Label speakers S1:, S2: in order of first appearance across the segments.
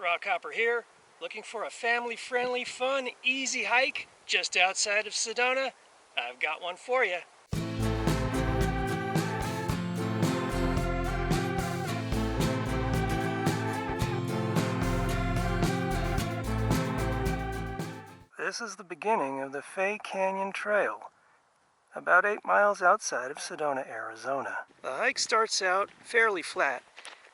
S1: Rockhopper here, looking for a family-friendly, fun, easy hike just outside of Sedona? I've got one for you. This is the beginning of the Fay Canyon Trail, about 8 miles outside of Sedona, Arizona. The hike starts out fairly flat,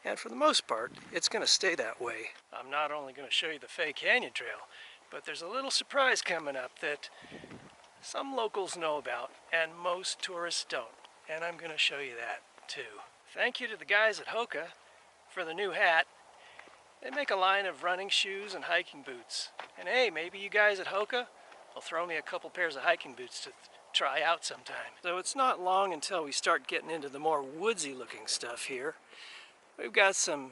S1: and for the most part, it's going to stay that way. I'm not only going to show you the Fay Canyon Trail, but there's a little surprise coming up that some locals know about, and most tourists don't. And I'm going to show you that, too. Thank you to the guys at Hoka for the new hat. They make a line of running shoes and hiking boots. And hey, maybe you guys at Hoka will throw me a couple pairs of hiking boots to try out sometime. So it's not long until we start getting into the more woodsy looking stuff here. We've got some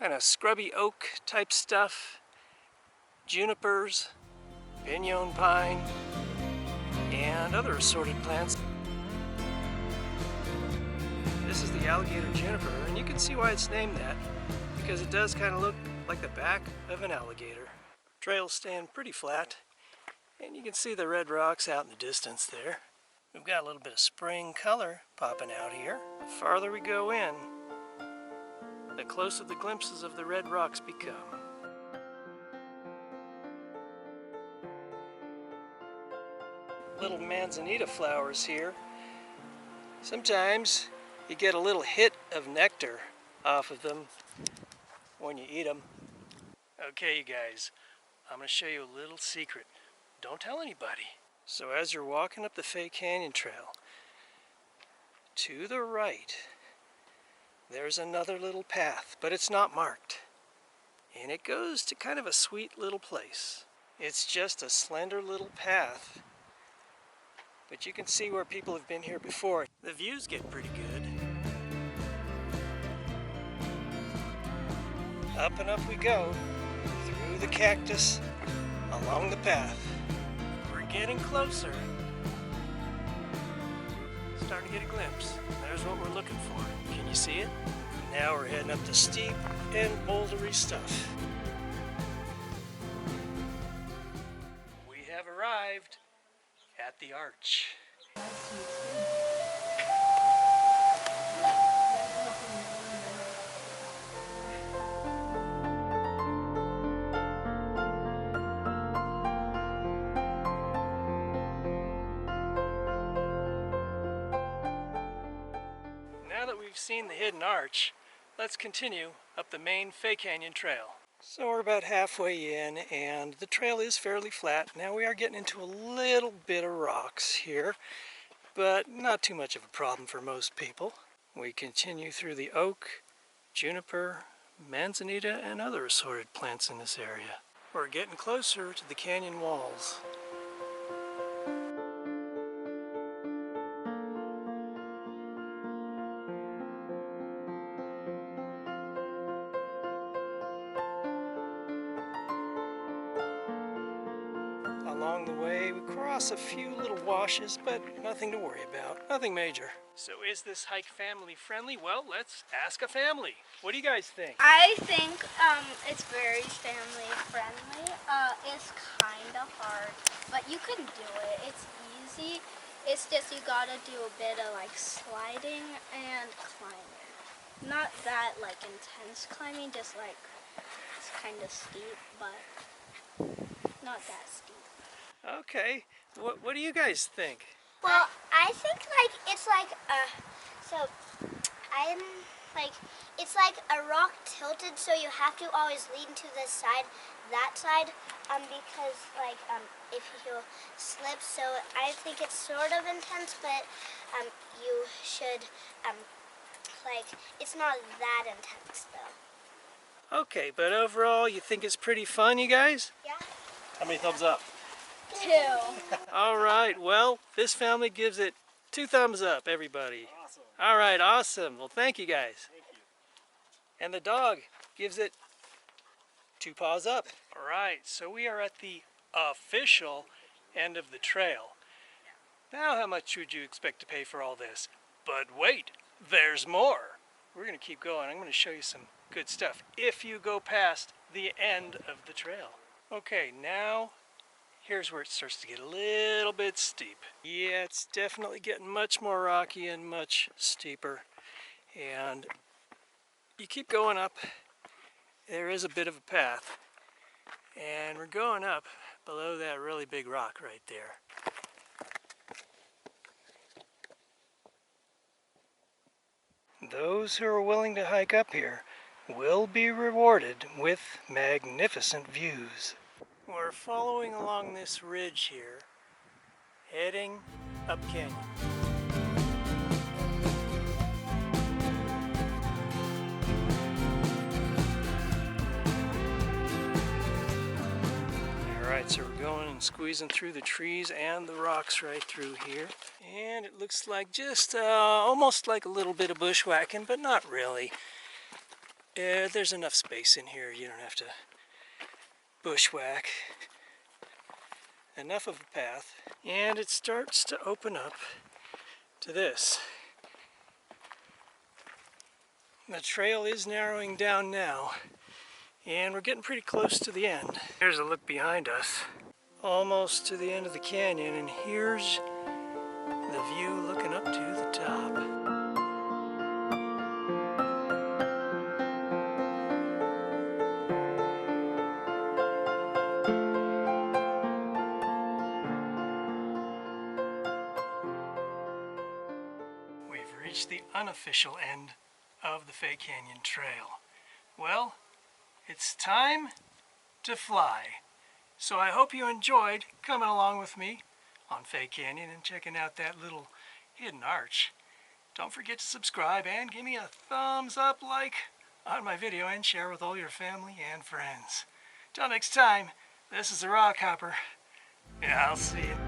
S1: kind of scrubby oak type stuff, junipers, pinon pine, and other assorted plants. This is the alligator juniper, and you can see why it's named that, because it does kind of look like the back of an alligator. Trails stand pretty flat, and you can see the red rocks out in the distance there. We've got a little bit of spring color popping out here. The farther we go in, the closer the glimpses of the red rocks become. Little manzanita flowers here. Sometimes you get a little hit of nectar off of them when you eat them. Okay, you guys, I'm going to show you a little secret. Don't tell anybody. So as you're walking up the Fay Canyon Trail, to the right, there's another little path, but it's not marked. And it goes to kind of a sweet little place. It's just a slender little path, but you can see where people have been here before. The views get pretty good. Up and up we go, through the cactus, along the path. We're getting closer. Starting to get a glimpse. There's what we're looking for. Can you see it? Now we're heading up to steep and bouldery stuff. We have arrived at the arch. Now that we've seen the hidden arch, let's continue up the main Fay Canyon Trail. So we're about halfway in, and the trail is fairly flat. Now we are getting into a little bit of rocks here, but not too much of a problem for most people. We continue through the oak, juniper, manzanita, and other assorted plants in this area. We're getting closer to the canyon walls. Along the way, we cross a few little washes, but nothing to worry about. Nothing major. So is this hike family friendly? Well, let's ask a family. What do you guys think?
S2: I think it's very family friendly. It's kind of hard, but you can do it. It's easy. It's just you gotta do a bit of like sliding and climbing. Not that like intense climbing, just like it's kind of steep, but not that steep.
S1: Okay. What do you guys think?
S3: Well, I think like it's like I'm like it's like a rock tilted, so you have to always lean to this side, that side, because like if you slip. So I think it's sort of intense, but you should like it's not that intense though.
S1: Okay, but overall, you think it's pretty fun, you guys?
S3: Yeah.
S1: How many thumbs up?
S2: 2.
S1: All right, well, this family gives it 2 thumbs up, everybody. Awesome. All right, awesome. Well, thank you guys. Thank you. And the dog gives it 2 paws up. All right, so we are at the official end of the trail. Now, how much would you expect to pay for all this? But wait, there's more. We're going to keep going. I'm going to show you some Good stuff, if you go past the end of the trail. Okay, now here's where it starts to get a little bit steep. Yeah, it's definitely getting much more rocky and much steeper. And you keep going up, there is a bit of a path. And we're going up below that really big rock right there. Those who are willing to hike up here will be rewarded with magnificent views. We're following along this ridge here, heading up canyon. Alright, so we're going and squeezing through the trees and the rocks right through here. And it looks like just almost like a little bit of bushwhacking, but not really. There's enough space in here, you don't have to bushwhack. Enough of a path. And it starts to open up to this. The trail is narrowing down now, and we're getting pretty close to the end. Here's a look behind us. Almost to the end of the canyon, and here's the view looking up to the top. We've reached the unofficial end of the Fay Canyon Trail. Well, it's time to fly. So I hope you enjoyed coming along with me on Fay Canyon and checking out that little hidden arch. Don't forget to subscribe and give me a thumbs up like on my video and share with all your family and friends. Till next time, this is the Rock Hopper. Yeah, I'll see you.